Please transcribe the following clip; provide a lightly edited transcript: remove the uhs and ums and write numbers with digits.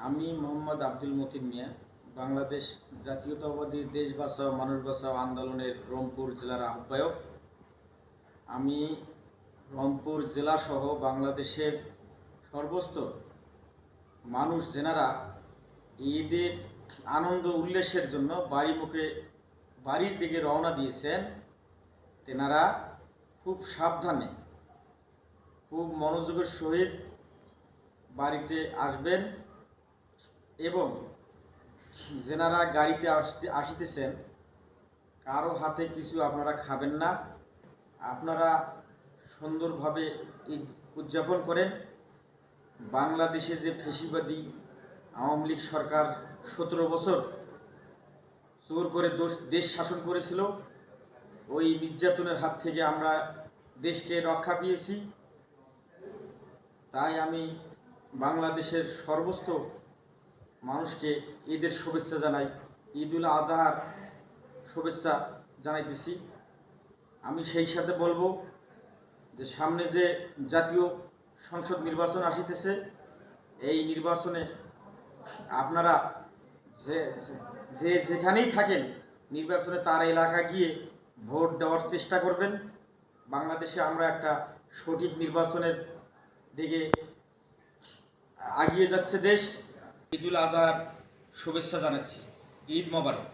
আমি মোহাম্মদ আব্দুল মতিন মিয়া, বাংলাদেশ জাতীয়তাবাদী দেশ বাঁচাও মানুষ বাঁচাও আন্দোলনের রংপুর জেলার আহ্বায়ক। আমি রংপুর জেলাসহ বাংলাদেশের সর্বস্তর মানুষ যেনারা ঈদের আনন্দ উল্লাসের জন্য বাড়ির দিকে রওনা দিয়েছেন, তেনারা খুব সাবধানে, খুব মনোযোগের সহিত বাড়িতে আসবেন এবং যেনারা গাড়িতে আসিতেছেন কারো হাতে কিছু আপনারা খাবেন না। আপনারা সুন্দরভাবে ঈদ উদযাপন করেন। বাংলাদেশে যে ফ্যাসিবাদী আওয়ামী লীগ সরকার 17 বছর জোর করে দেশ শাসন করেছিল, ওই নির্যাতনের হাত থেকে আমরা দেশকে রক্ষা পেয়েছি। তাই আমি বাংলাদেশের সর্বস্ত মানুষকে ঈদের শুভেচ্ছা জানাই, ঈদ উল আজহার শুভেচ্ছা জানাইতেছি। আমি সেই সাথে বলবো যে সামনে যে জাতীয় সংসদ নির্বাচন আসিতেছে, এই নির্বাচনে আপনারা যেখানেই থাকেন নির্বাচনে তার এলাকা গিয়ে ভোট দেওয়ার চেষ্টা করবেন। বাংলাদেশে আমরা একটা সঠিক নির্বাচনের দিকে এগিয়ে যাচ্ছে দেশ। ঈদ উল আজহার শুভেচ্ছা জানাচ্ছি। ঈদ মোবারক।